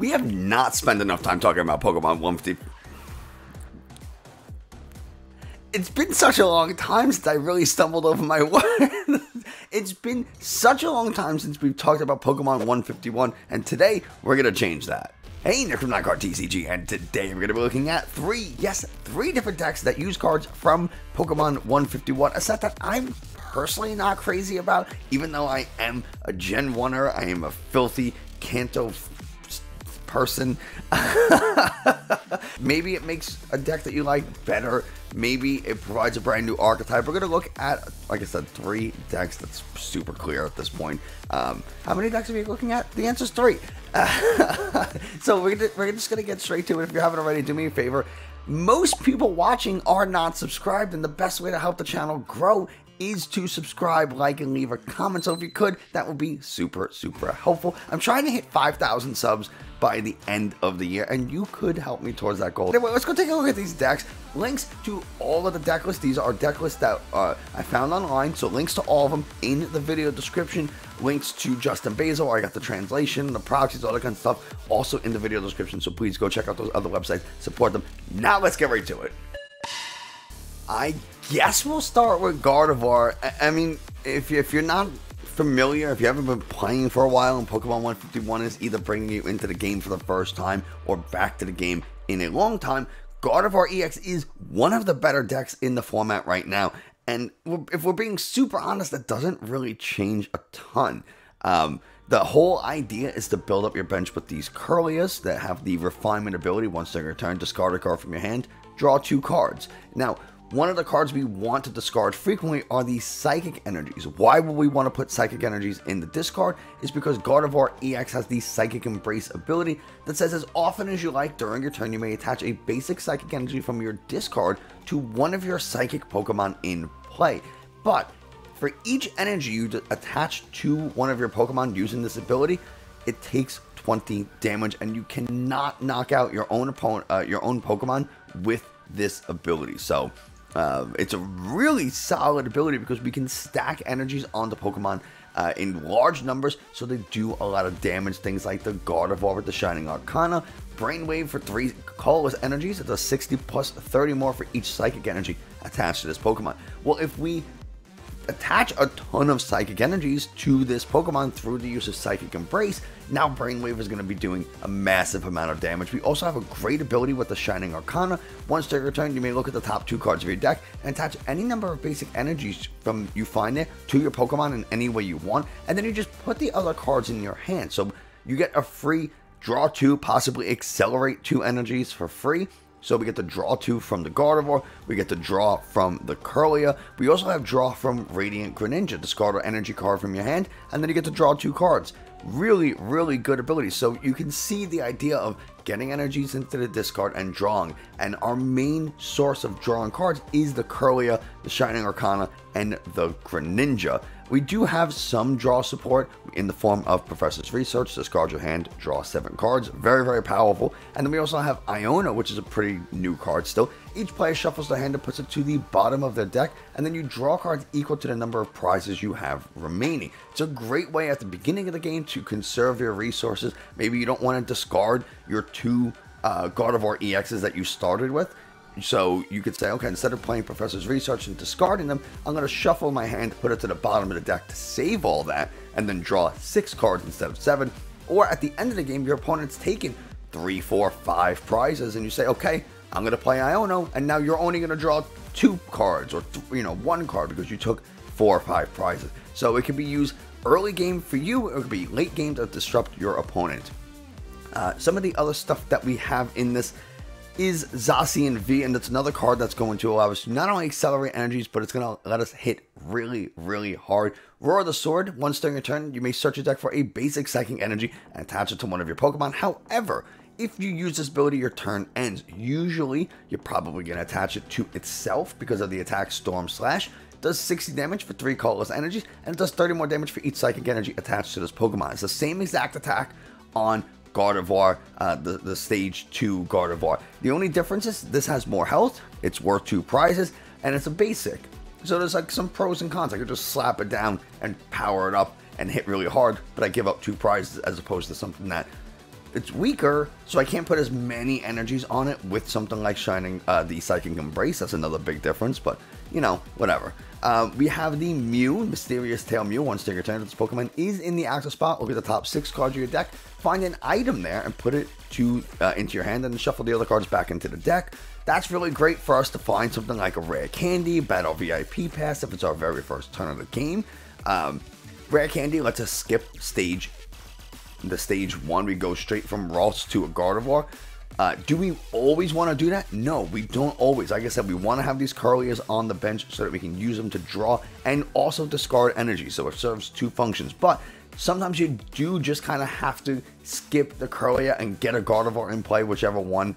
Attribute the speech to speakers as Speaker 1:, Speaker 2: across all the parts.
Speaker 1: We have not spent enough time talking about Pokemon 150. It's been such a long time since I really stumbled over my words. It's been such a long time since we've talked about Pokemon 151, and today we're going to change that. Hey, Nick from TCG, and today we're going to be looking at three different decks that use cards from Pokemon 151, a set that I'm personally not crazy about, even though I am a Gen 1er. I am a filthy Kanto person. Maybe it makes a deck that you like better. Maybe it provides a brand new archetype. We're going to look at, like I said, 3 decks. That's super clear at this point. How many decks are we looking at? The answer is 3. So we're just going to get straight to it. If you haven't already, do me a favor. Most people watching are not subscribed, and the best way to help the channel grow is to subscribe, like, and leave a comment. So if you could, that would be super, super helpful. I'm trying to hit 5,000 subs by the end of the year, and you could help me towards that goal. Anyway, let's go take a look at these decks. Links to all of the deck lists. These are deck lists that I found online, so links to all of them in the video description. Links to Justin Basil, I got the translation, the proxies, all that kind of stuff, also in the video description. So please go check out those other websites, support them. Now let's get right to it. I guess we'll start with Gardevoir. I mean, if you're not familiar, if you haven't been playing for a while, and Pokemon 151 is either bringing you into the game for the first time or back to the game in a long time, Gardevoir EX is one of the better decks in the format right now. And if we're being super honest, that doesn't really change a ton. The whole idea is to build up your bench with these Kirlias that have the refinement ability. Once they're returned, discard a card from your hand, draw 2 cards. Now, one of the cards we want to discard frequently are the Psychic Energies. Why would we want to put Psychic Energies in the discard? Is because Gardevoir EX has the Psychic Embrace ability that says as often as you like during your turn, you may attach a basic Psychic Energy from your discard to one of your Psychic Pokemon in play. But for each energy you attach to one of your Pokemon using this ability, it takes 20 damage, and you cannot knock out your own opponent, your own Pokemon with this ability. So it's a really solid ability because we can stack energies onto Pokemon in large numbers, so they do a lot of damage. Things like the Gardevoir with the Shining Arcana, Brainwave for 3 colorless energies. It does 60 plus 30 more for each Psychic Energy attached to this Pokemon. Well, if we attach a ton of Psychic Energies to this Pokemon through the use of Psychic Embrace, now Brainwave is going to be doing a massive amount of damage. We also have a great ability with the Shining Arcana. Once during your turn, you may look at the top 2 cards of your deck and attach any number of basic energies from you find there to your Pokemon in any way you want, and then you just put the other cards in your hand. So you get a free draw 2, possibly accelerate 2 energies for free. So we get to draw 2 from the Gardevoir, we get to draw from the Kirlia, we also have draw from Radiant Greninja, discard an energy card from your hand, and then you get to draw 2 cards. Really, really good ability. So you can see the idea of getting energies into the discard and drawing, and our main source of drawing cards is the Kirlia, the Shining Arcana, and the Greninja. We do have some draw support in the form of Professor's Research. Discard your hand, draw 7 cards. Very, very powerful. And then we also have Iona, which is a pretty new card still. Each player shuffles their hand and puts it to the bottom of their deck, and then you draw cards equal to the number of prizes you have remaining. It's a great way at the beginning of the game to conserve your resources. Maybe you don't want to discard your 2 Gardevoir EXs that you started with. So you could say, okay, instead of playing Professor's Research and discarding them, I'm going to shuffle my hand, put it to the bottom of the deck to save all that, and then draw 6 cards instead of 7. Or at the end of the game, your opponent's taken 3, 4, 5 prizes, and you say, okay, I'm going to play Iono, and now you're only going to draw 2 cards, or 1 card, because you took 4 or 5 prizes. So it can be used early game for you, or it could be late game to disrupt your opponent. Some of the other stuff that we have in this is Zacian V, and it's another card that's going to allow us to not only accelerate energies, but it's going to let us hit really, really hard. Roar the Sword. Once during your turn, you may search your deck for a basic Psychic Energy and attach it to one of your Pokemon. However, if you use this ability, your turn ends. Usually, you're probably going to attach it to itself because of the attack Storm Slash. It does 60 damage for 3 colorless energies, and it does 30 more damage for each Psychic Energy attached to this Pokemon. It's the same exact attack on Gardevoir, the stage 2 Gardevoir. The only difference is this has more health, it's worth 2 prizes, and it's a basic. So there's like some pros and cons. I could just slap it down and power it up and hit really hard, but I give up 2 prizes as opposed to something that it's weaker, so I can't put as many energies on it with something like Shining, the Psychic Embrace. That's another big difference, but, you know, whatever. We have the Mew, Mysterious Tail Mew. Once your turn, this Pokemon is in the active spot. Look at the top 6 cards of your deck. Find an item there and put it into your hand, and then shuffle the other cards back into the deck. That's really great for us to find something like a rare candy, battle VIP pass if it's our very first turn of the game. Rare candy lets us skip stage 1. We go straight from Ralts to a Gardevoir. Do we always want to do that? No, we don't always. Like I said, we want to have these Curlias on the bench so that we can use them to draw and also discard energy. So it serves 2 functions. But sometimes you do just kind of have to skip the Curlia and get a Gardevoir in play, whichever one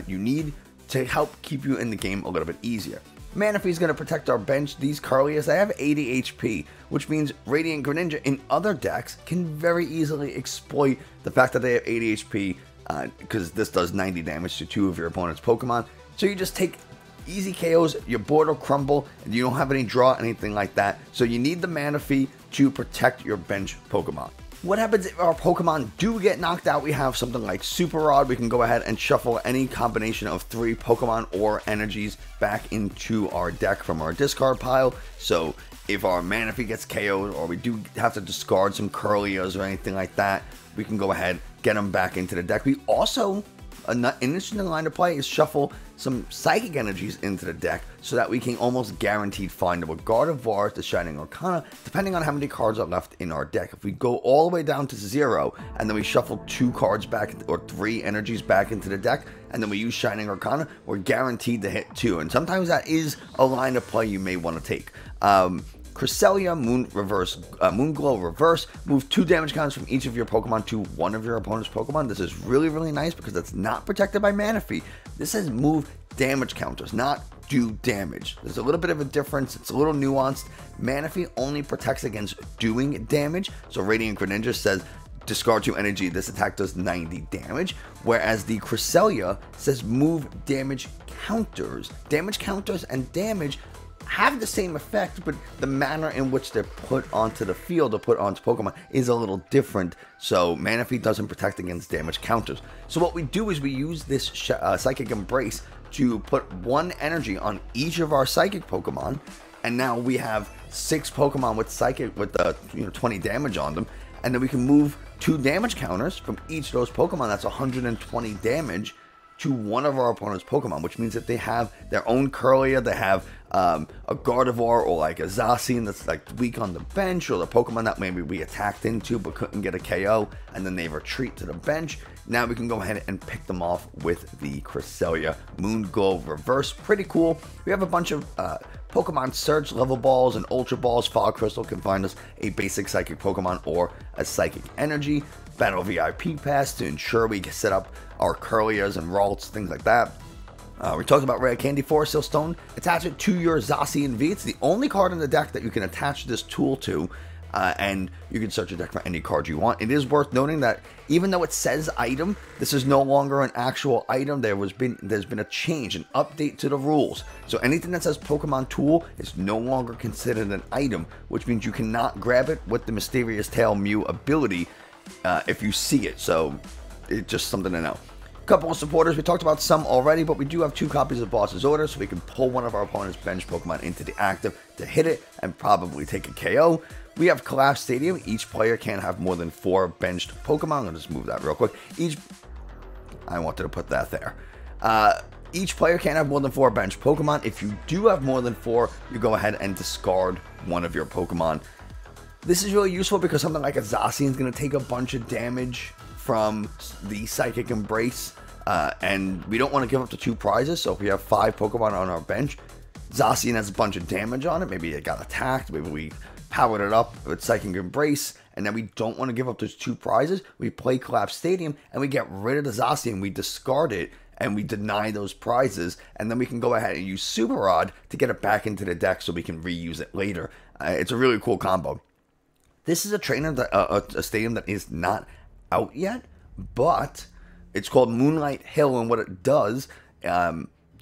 Speaker 1: you need, to help keep you in the game a little bit easier. Manaphy is going to protect our bench. These Curlias, they have 80 HP, which means Radiant Greninja in other decks can very easily exploit the fact that they have 80 HP, because this does 90 damage to 2 of your opponent's Pokemon. So you just take easy KOs, your board will crumble, and you don't have any draw, anything like that. So you need the Manaphy to protect your bench Pokemon. What happens if our Pokemon do get knocked out? We have something like Super Rod. We can go ahead and shuffle any combination of 3 Pokemon or energies back into our deck from our discard pile. So if our Manaphy gets KO'd, or we do have to discard some Curlias or anything like that, we can go ahead, get them back into the deck. We also, an interesting line to play is shuffle some Psychic energies into the deck so that we can almost guaranteed find a Gardevoir, the Shining Arcana, depending on how many cards are left in our deck. If we go all the way down to 0 and then we shuffle 2 cards back, or 3 energies back into the deck, and then we use Shining Arcana, we're guaranteed to hit 2. And sometimes that is a line of play you may want to take. Cresselia, Moonglow Reverse, move 2 damage counters from each of your Pokemon to one of your opponent's Pokemon. This is really, really nice because it's not protected by Manaphy. This says move damage counters, not do damage. There's a little bit of a difference. It's a little nuanced. Manaphy only protects against doing damage. So Radiant Greninja says discard 2 energy. This attack does 90 damage. Whereas the Cresselia says move damage counters. Damage counters and damage have the same effect, but the manner in which they're put onto the field or put onto Pokemon is a little different. So Manaphy doesn't protect against damage counters. So what we do is we use this Psychic Embrace to put 1 energy on each of our Psychic Pokemon, and now we have 6 Pokemon with Psychic with 20 damage on them, and then we can move 2 damage counters from each of those Pokemon. That's 120 damage to one of our opponent's Pokemon, which means that they have their own Curlia, they have a Gardevoir or like a Zacian that's like weak on the bench, or the Pokemon that maybe we attacked into but couldn't get a KO, and then they retreat to the bench. Now we can go ahead and pick them off with the Cresselia Moonglow Reverse. Pretty cool. We have a bunch of Pokemon Search, Level Balls, and Ultra Balls. Fog Crystal can find us a basic Psychic Pokemon or a Psychic Energy. Battle VIP Pass to ensure we can set up our Curlias and Ralts, things like that. We talked about Rare Candy, Forest Hill Stone. Attach it to your Zacian V. It's the only card in the deck that you can attach this tool to, and you can search your deck for any card you want. It is worth noting that even though it says item, this is no longer an actual item. There's been a change, an update to the rules. So anything that says Pokemon Tool is no longer considered an item, which means you cannot grab it with the Mysterious Tail Mew ability if you see it. So it's just something to know. Couple of supporters, we talked about some already, but we do have 2 copies of Boss's Order, so we can pull one of our opponent's bench Pokemon into the active to hit it and probably take a KO. We have Collapse Stadium. Each player can't have more than 4 benched Pokemon. I'll just move that real quick. I wanted to put that there. Each player can't have more than 4 bench Pokemon. If you do have more than 4, you go ahead and discard one of your Pokemon. This is really useful because something like a Zacian is going to take a bunch of damage from the Psychic Embrace, and we don't want to give up the 2 prizes. So if we have 5 Pokemon on our bench, Zacian has a bunch of damage on it. Maybe it got attacked, maybe we powered it up with Psychic Embrace, and then we don't want to give up those 2 prizes. We play Collapse Stadium and we get rid of the Zacian, we discard it, and we deny those prizes, and then we can go ahead and use Super Rod to get it back into the deck so we can reuse it later. It's a really cool combo. This is a trainer that a stadium that is not out yet, but it's called Moonlight Hill, and what it does,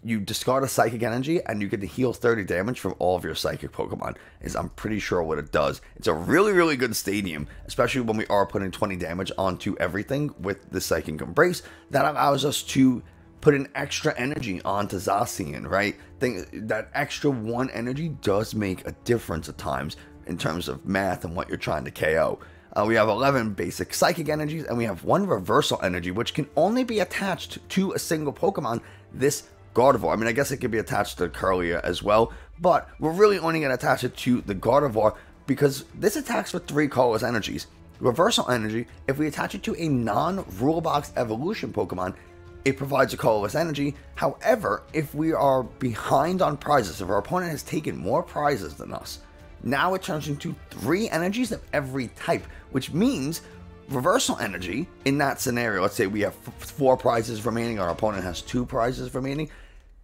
Speaker 1: you discard a Psychic Energy and you get to heal 30 damage from all of your Psychic Pokemon, is I'm pretty sure what it does. It's a really, really good stadium, especially when we are putting 20 damage onto everything with the Psychic Embrace. That allows us to put an extra energy onto Zacian, right? That extra 1 energy does make a difference at times in terms of math and what you're trying to KO. We have 11 basic Psychic Energies, and we have 1 Reversal Energy, which can only be attached to a single Pokemon, this Gardevoir. I mean, I guess it could be attached to Curlia as well, but we're really only going to attach it to the Gardevoir because this attacks with 3 colorless energies. Reversal Energy, if we attach it to a non-Rule Box Evolution Pokemon, it provides a colorless energy. However, if we are behind on prizes, if our opponent has taken more prizes than us, now it turns into 3 energies of every type, which means Reversal Energy in that scenario, let's say we have 4 prizes remaining, our opponent has 2 prizes remaining,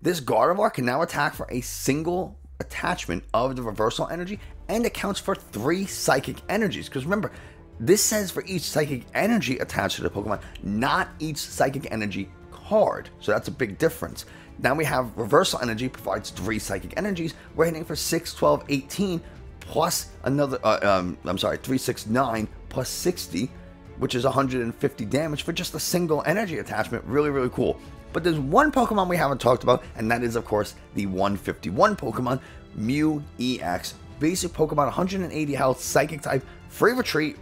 Speaker 1: this Gardevoir can now attack for a single attachment of the Reversal Energy and accounts for 3 Psychic Energies. Because remember, this says for each Psychic Energy attached to the Pokemon, not each Psychic Energy card. So that's a big difference. Now we have Reversal Energy provides 3 Psychic Energies. We're hitting for 6, 12, 18, plus another, 3, 6, 9, plus 60, which is 150 damage for just a single energy attachment. Really, really cool. But there's one Pokemon we haven't talked about, and that is, of course, the 151 Pokemon, Mew EX. Basic Pokemon, 180 health, Psychic type, free retreat.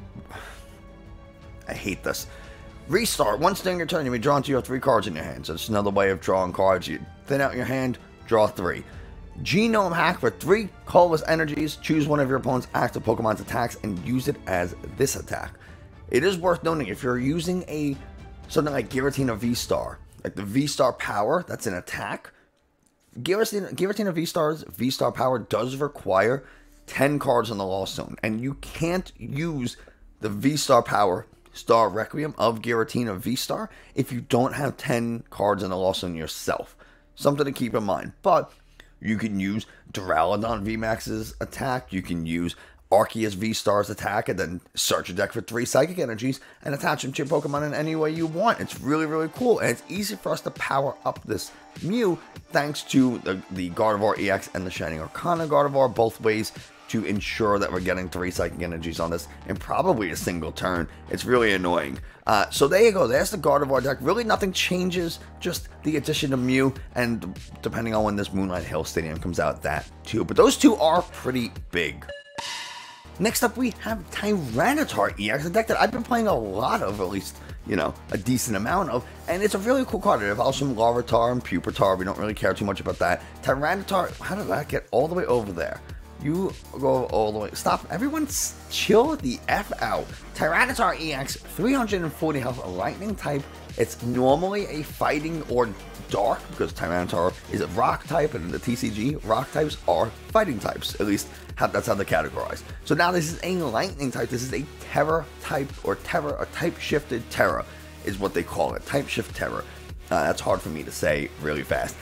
Speaker 1: I hate this. Restart. Once during your turn, you may draw until you have 3 cards in your hand. So it's another way of drawing cards. You thin out your hand, draw 3. Genome Hack for 3 colorless energies. Choose one of your opponent's active Pokemon's attacks and use it as this attack. It is worth noting, if you're using something like Giratina V-Star, like the V-Star power, that's an attack. Giratina V-Star's V-Star power does require 10 cards in the Lost Zone, and you can't use the V-Star power Star Requiem of Giratina V-Star if you don't have 10 cards in the Lost Zone yourself. Something to keep in mind. But you can use Duraludon VMAX's attack, you can use Arceus V-Star's attack, and then search your deck for 3 Psychic Energies and attach them to your Pokemon in any way you want. It's really, really cool, and it's easy for us to power up this Mew thanks to the Gardevoir EX and the Shining Arcana Gardevoir, both ways to ensure that we're getting 3 Psychic Energies on this in probably a single turn. It's really annoying. So there you go. There's the Gardevoir deck. Really nothing changes, just the addition of Mew, and depending on when this Moonlight Hill Stadium comes out, that too. But those 2 are pretty big. Next up, we have Tyranitar EX, a deck that I've been playing a lot of, at least, you know, a decent amount of, and it's a really cool card. It involves some Larvitar and Pupitar. We don't really care too much about that. Tyranitar, how did that get all the way over there? You go all the way. Stop. Everyone chill the F out. Tyranitar EX, 340 health, a lightning type. It's normally a fighting or dark, because Tyranitar is a rock type, and in the TCG, rock types are fighting types. At least, that's how they're categorized. So now this is a lightning type. This is a Terra type, or Terra, a type shifted Terra is what they call it. Type shift Terra. That's hard for me to say really fast.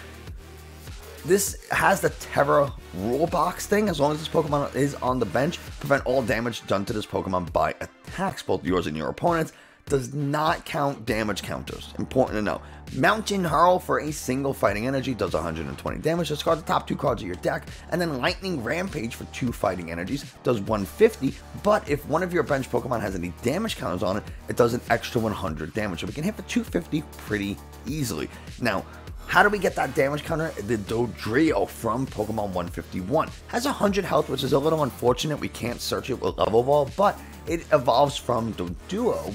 Speaker 1: This has the Terra rule box thing. As long as this Pokemon is on the bench, prevent all damage done to this Pokemon by attacks, both yours and your opponent's. Does not count damage counters. Important to know. Mountain Hurl for a single fighting energy does 120 damage. Discard the top 2 cards of your deck. And then Lightning Rampage for 2 fighting energies does 150. But if one of your bench Pokemon has any damage counters on it, it does an extra 100 damage. So we can hit for 250 pretty easily. Now, how do we get that damage counter? The Dodrio from Pokemon 151 has 100 health, which is a little unfortunate. We can't search it with Level Ball, but it evolves from Doduo.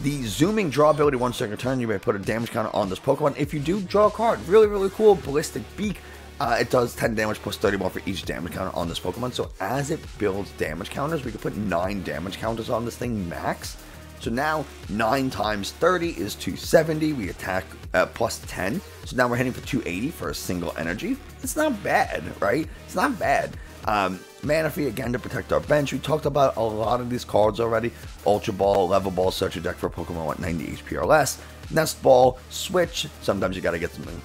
Speaker 1: The zooming draw ability, once during your turn, you may put a damage counter on this Pokemon. If you do draw a card, really, really cool. Ballistic Beak, it does 10 damage plus 30 more for each damage counter on this Pokemon. So as it builds damage counters, we can put 9 damage counters on this thing max. So now 9 times 30 is 270. We attack plus 10. So now we're hitting for 280 for a single energy. It's not bad, right? It's not bad. Manaphy, again, to protect our bench. We talked about a lot of these cards already. Ultra Ball, Level Ball, search your deck for a Pokemon with 90 HP or less. Nest Ball, Switch. Sometimes you got to get something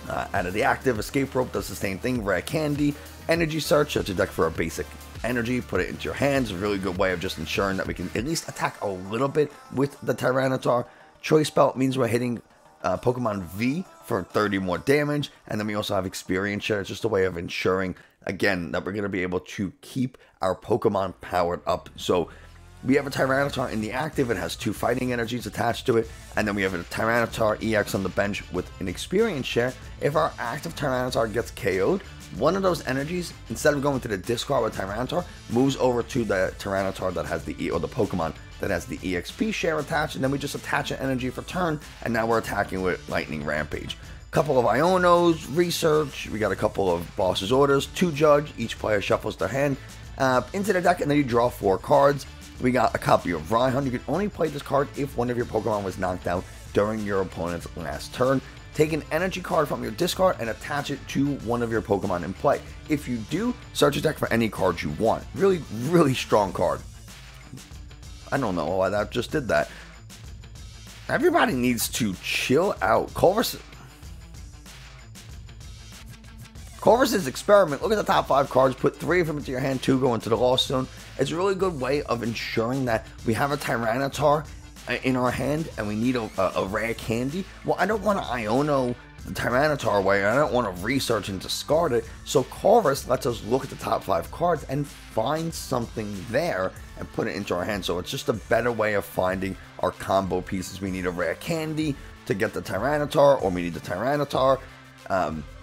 Speaker 1: out of the active. Escape Rope does the same thing. Rare Candy. Energy Search, search your deck for a basic energy. Put it into your hands. A really good way of just ensuring that we can at least attack a little bit with the Tyranitar. Choice Belt means we're hitting Pokemon V for 30 more damage, and then we also have experience share. It's just a way of ensuring, again, that we're going to be able to keep our Pokemon powered up. So we have a Tyranitar in the active. It has 2 fighting energies attached to it, and then we have a Tyranitar EX on the bench with an experience share. If our active Tyranitar gets KO'd, one of those energies, instead of going to the discard with Tyranitar, moves over to the Tyranitar that has the or the Pokemon that has the EXP share attached, and then we just attach an energy for turn, and now we're attacking with Lightning Rampage. Couple of Ionos, Research, we got a couple of Boss's Orders, 2 Judge, each player shuffles their hand into the deck, and then you draw 4 cards. We got a copy of Rhyhorn. You can only play this card if one of your Pokemon was knocked out during your opponent's last turn. Take an energy card from your discard and attach it to one of your Pokemon in play. If you do, search your deck for any cards you want. Really, really strong card. I don't know why that just did that. Everybody needs to chill out. Culver's Experiment. Look at the top 5 cards. Put 3 of them into your hand. 2 go into the Lost Zone. It's a really good way of ensuring that we have a Tyranitar in our hand and we need a rare candy. Well, I don't want to Iono the Tyranitar away. I don't want to research and discard it. So Culver's lets us look at the top 5 cards and find something there and put it into our hand. So it's just a better way of finding our combo pieces. We need a rare candy to get the Tyranitar, or we need the Tyranitar.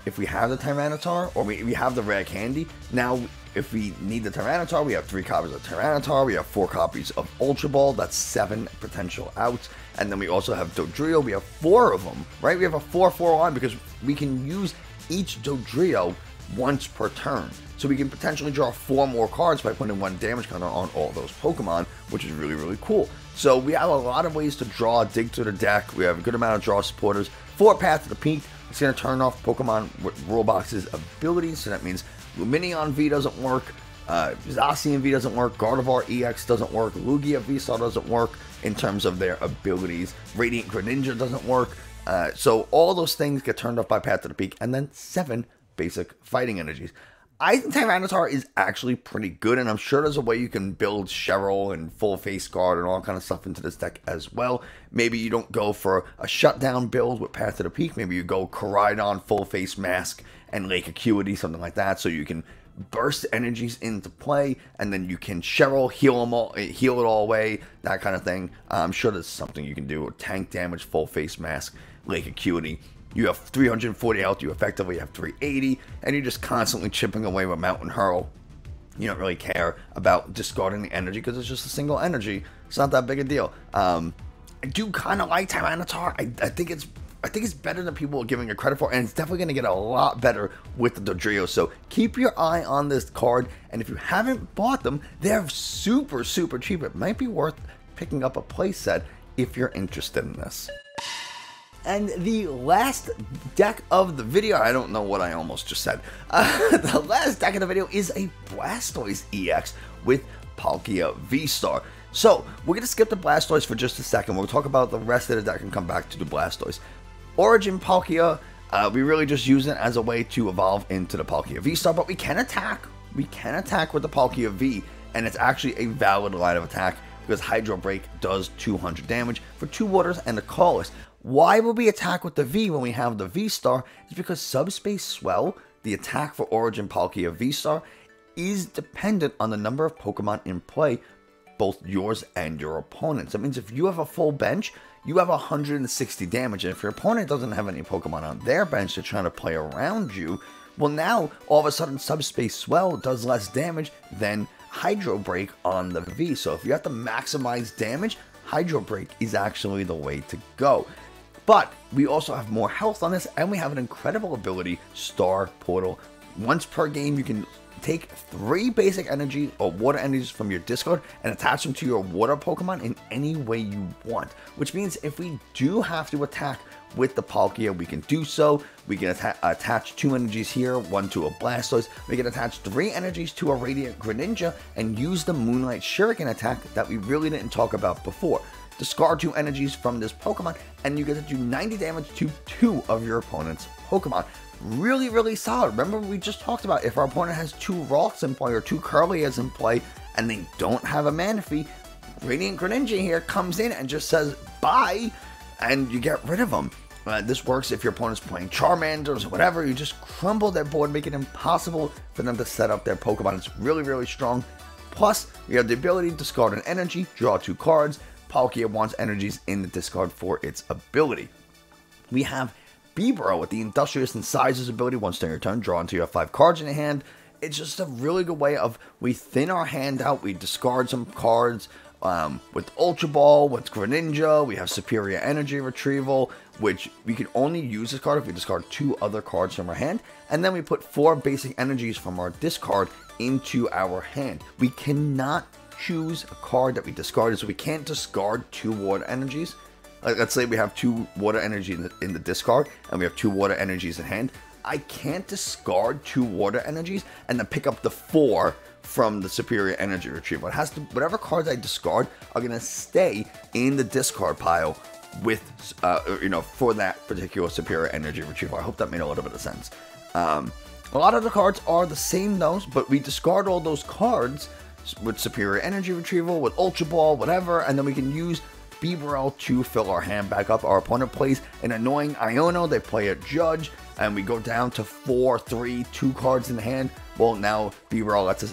Speaker 1: If we have the Tyranitar, or we have the rare candy, now if we need the Tyranitar, we have 3 copies of Tyranitar, we have 4 copies of Ultra Ball, that's 7 potential outs, and then we also have Dodrio, we have 4 of them, right? We have a 4/4 line because we can use each Dodrio once per turn. So we can potentially draw 4 more cards by putting 1 damage counter on all those Pokemon, which is really, really cool. So we have a lot of ways to draw, dig through the deck. We have a good amount of draw supporters. 4 Path to the Peak. It's going to turn off Pokemon with Rule Box's abilities, so that means Lumineon V doesn't work, Zacian V doesn't work, Gardevoir EX doesn't work, Lugia V-Star doesn't work in terms of their abilities, Radiant Greninja doesn't work, so all those things get turned off by Path to the Peak, and then 7 basic fighting energies. I think Tyranitar is actually pretty good, and I'm sure there's a way you can build Cheryl and Full Face Guard and all kind of stuff into this deck as well. Maybe you don't go for a shutdown build with Path to the Peak. Maybe you go Koraidon, Full Face Mask, and Lake Acuity, something like that, so you can burst energies into play, and then you can Cheryl, heal it all away, that kind of thing. I'm sure there's something you can do. Tank damage, Full Face Mask, Lake Acuity. You have 340 health, you effectively have 380, and you're just constantly chipping away with Mountain Hurl. You don't really care about discarding the energy because it's just a single energy. It's not that big a deal. I do kind of like Tyranitar. I think it's better than people are giving it credit for, and it's definitely going to get a lot better with the Dodrio. So keep your eye on this card, and if you haven't bought them, they're super, super cheap. It might be worth picking up a playset if you're interested in this. And the last deck of the video, I don't know what I almost just said. The last deck of the video is a Blastoise EX with Palkia V-Star. So we're going to skip the Blastoise for just a second. We'll talk about the rest of the deck and come back to the Blastoise. Origin Palkia, we really just use it as a way to evolve into the Palkia V-Star, but we can attack. We can attack with the Palkia V, and it's actually a valid line of attack because Hydro Break does 200 damage for 2 waters and a colorless. Why would we attack with the V when we have the V-Star? It's because Subspace Swell, the attack for Origin Palkia V-Star, is dependent on the number of Pokemon in play, both yours and your opponent's. That means if you have a full bench, you have 160 damage, and if your opponent doesn't have any Pokemon on their bench, they're trying to play around you, well now, all of a sudden, Subspace Swell does less damage than Hydro Break on the V. So if you have to maximize damage, Hydro Break is actually the way to go. But we also have more health on this, and we have an incredible ability, Star Portal. Once per game, you can take 3 basic energy or water energies from your discard and attach them to your water Pokemon in any way you want. Which means if we do have to attack with the Palkia, we can do so. We can attach 2 energies here, 1 to a Blastoise. We can attach 3 energies to a Radiant Greninja and use the Moonlight Shuriken attack that we really didn't talk about before. Discard 2 energies from this Pokemon, and you get to do 90 damage to 2 of your opponent's Pokemon. Really, really solid. Remember, we just talked about if our opponent has 2 Rocks in play or 2 Curlias in play, and they don't have a Manaphy, Radiant Greninja here comes in and just says bye, and you get rid of them. This works if your opponent's playing Charmanders or whatever. You just crumble their board, make it impossible for them to set up their Pokemon. It's really, really strong. Plus, you have the ability to discard an energy, draw 2 cards. Palkia wants energies in the discard for its ability. We have Bibro with the Industrious Incisors ability. Once during your turn, draw until you have 5 cards in your hand. It's just a really good way of, we thin our hand out, we discard some cards. With Ultra Ball, with Greninja, we have Superior Energy Retrieval, which we can only use this card if we discard 2 other cards from our hand. And then we put 4 basic energies from our discard into our hand. We cannot choose a card that we discarded, so we can't discard 2 water energies. Like, let's say we have 2 water energies in the discard, and we have 2 water energies in hand. I can't discard 2 water energies and then pick up the 4 from the Superior Energy Retrieval. It has to, whatever cards I discard are going to stay in the discard pile with, for that particular Superior Energy Retrieval. I hope that made a little bit of sense. A lot of the cards are the same though, but we discard all those cards with Superior Energy Retrieval, with Ultra Ball, whatever, and then we can use Bibro to fill our hand back up. Our opponent plays an annoying Iono, they play a Judge, and we go down to 4, 3, 2 cards in the hand. Well, now Bibro lets us,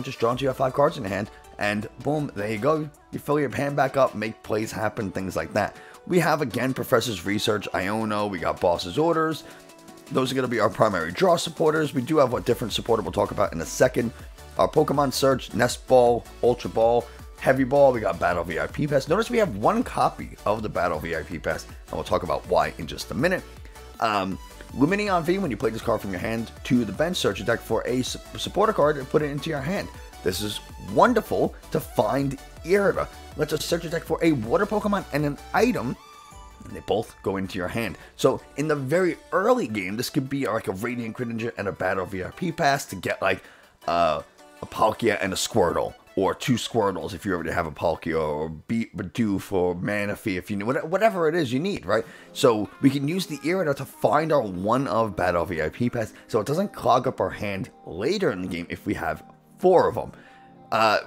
Speaker 1: just draw until you have 5 cards in the hand, and boom, there you go. You fill your hand back up, make plays happen, things like that. We have, again, Professor's Research, Iono, we got Boss's Orders. Those are going to be our primary draw supporters. We do have a different supporter we'll talk about in a second. Our Pokemon Search, Nest Ball, Ultra Ball, Heavy Ball, we got Battle VIP Pass. Notice we have 1 copy of the Battle VIP Pass, and we'll talk about why in just a minute. Lumineon V, when you play this card from your hand to the bench, search your deck for a supporter card and put it into your hand. This is wonderful to find Irida. Let's just search your deck for a water Pokemon and an item, and they both go into your hand. So in the very early game, this could be like a Radiant Greninja and a Battle VIP Pass to get like a Palkia and a Squirtle, or 2 Squirtles if you already have a Palkia, or Bidoof, or Manaphy if you need, whatever it is you need, right? So we can use the Irida to find our 1 of Battle VIP Pass, so it doesn't clog up our hand later in the game if we have 4 of them.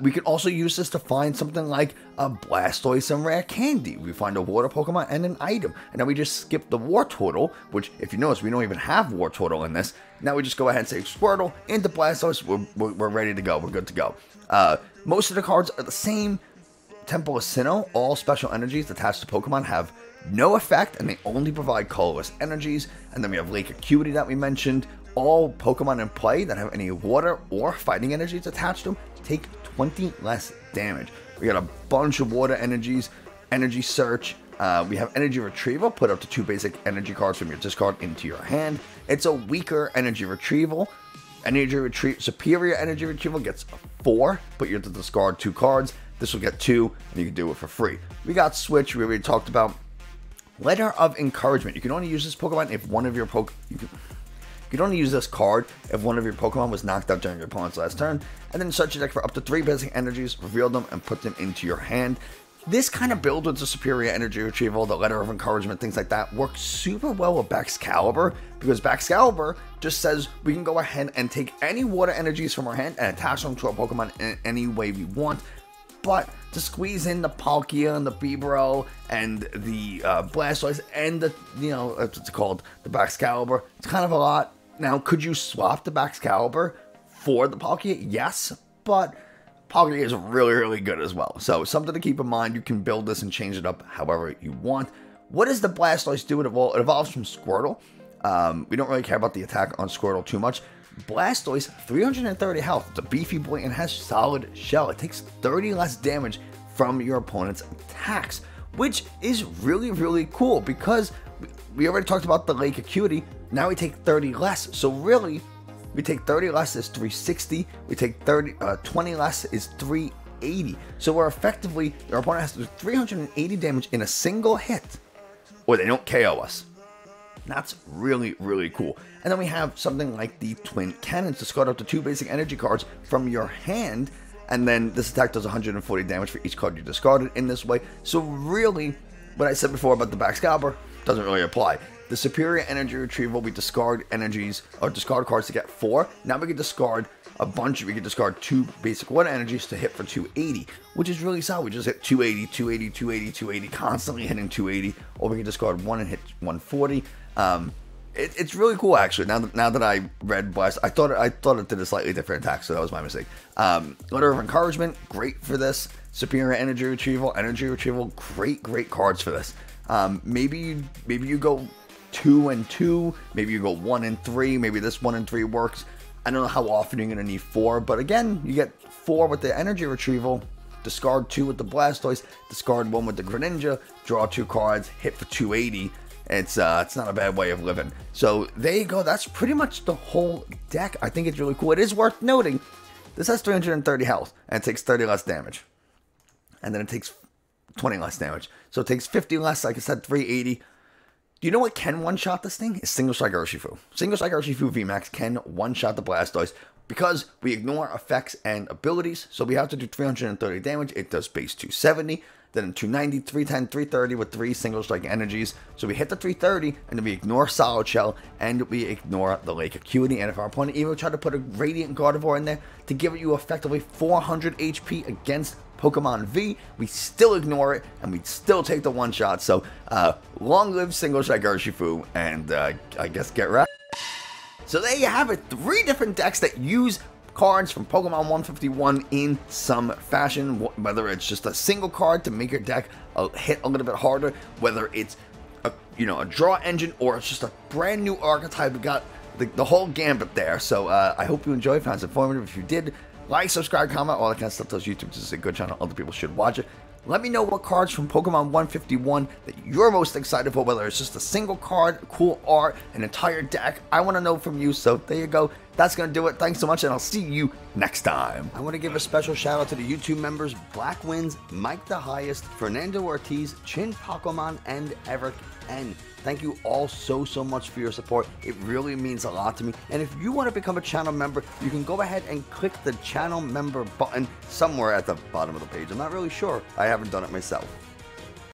Speaker 1: We can also use this to find something like a Blastoise and Rare Candy. We find a water Pokemon and an item, and then we just skip the War Turtle, which, if you notice, we don't even have War Turtle in this. Now we just go ahead and say Squirtle into Blastoise. We're ready to go. We're good to go. Most of the cards are the same. Temple of Sinnoh, all special energies attached to Pokemon have no effect, and they only provide colorless energies. And then we have Lake Acuity that we mentioned. All Pokemon in play that have any water or fighting energies attached to them take 20 less damage. We got a bunch of water energies, Energy Search. We have Energy Retrieval, put up to 2 basic energy cards from your discard into your hand. It's a weaker Energy Retrieval. Superior Energy Retrieval gets 4, but you have to discard 2 cards. This will get 2, and you can do it for free. We got Switch, we already talked about. Letter of Encouragement. You can only use this Pokemon if one of your you can only use this card if one of your Pokemon was knocked out during your opponent's last turn, and then search your deck for up to 3 basic energies, reveal them, and put them into your hand. This kind of build with the Superior Energy Retrieval, the Letter of Encouragement, things like that, works super well with Baxcalibur, because Baxcalibur just says we can go ahead and take any water energies from our hand and attach them to our Pokemon in any way we want. But to squeeze in the Palkia and the Bibro and the Blastoise and the, what's it called, the Baxcalibur, it's kind of a lot. Now, could you swap the Baxcalibur for the Palkia? Yes, but Palkia is really, really good as well. So something to keep in mind. You can build this and change it up however you want. What does the Blastoise do? It evolves from Squirtle. We don't really care about the attack on Squirtle too much. Blastoise, 330 health. It's a beefy boy and has solid shell. It takes 30 less damage from your opponent's attacks, which is really, really cool because we already talked about the Lake Acuity. Now we take 30 less. So really, we take 30 less is 360. We take 20 less is 380. So we're effectively, our opponent has to do 380 damage in a single hit, or they don't KO us. That's really, really cool. And then we have something like the Twin Cannons to discard up to 2 basic energy cards from your hand. And then this attack does 140 damage for each card you discarded in this way. So really, what I said before about the Baxcalibur doesn't really apply. The Superior Energy Retrieval, we discard energies or discard cards to get 4. Now we can discard a bunch. We can discard 2 basic water energies to hit for 280, which is really solid. We just hit 280, 280, 280, 280, constantly hitting 280, or we can discard 1 and hit 140. It's really cool, actually. Now that I read Blast, I thought it did a slightly different attack, so that was my mistake. Letter of Encouragement, great for this. Superior Energy Retrieval, great cards for this. Maybe you go 2 and 2, maybe you go 1 and 3, maybe this 1 and 3 works. I don't know how often you're going to need 4, but again, you get 4 with the Energy Retrieval, discard 2 with the Blastoise, discard 1 with the Greninja, draw 2 cards, hit for 280. It's not a bad way of living. So there you go. That's pretty much the whole deck. I think it's really cool. It is worth noting, this has 330 health, and it takes 30 less damage. And then it takes 20 less damage. So it takes 50 less, like I said, 380. Do you know what can one-shot this thing? It's Single Strike Urshifu. Single Strike Urshifu VMAX can one-shot the Blastoise because we ignore effects and abilities. So we have to do 330 damage. It does base 270. Then 290, 310, 330 with 3 Single Strike energies. So we hit the 330, and then we ignore Solid Shell, and we ignore the Lake Acuity. And if our opponent even tried to put a Radiant Gardevoir in there to give you effectively 400 HP against Pokemon V, we still ignore it, and we still take the one shot. So long live Single Strike Urshifu, and I guess get right. So there you have it, 3 different decks that use cards from Pokemon 151 in some fashion, whether it's just a single card to make your deck hit a little bit harder, whether it's a draw engine, or it's just a brand new archetype. We got the whole gambit there. So I hope you enjoyed, found it informative. If you did, like, subscribe, comment, all that kind of stuff. Tells YouTube this is a good channel, other people should watch it. Let me know what cards from Pokemon 151 that you're most excited for, whether it's just a single card, cool art, an entire deck. I want to know from you, so there you go. That's going to do it. Thanks so much, and I'll see you next time. I want to give a special shout out to the YouTube members, Black Wins, Mike the Highest, Fernando Ortiz, Chin Pokemon, and Eric N. Thank you all so much for your support. It really means a lot to me. And if you want to become a channel member, you can go ahead and click the channel member button somewhere at the bottom of the page. I'm not really sure. I haven't done it myself.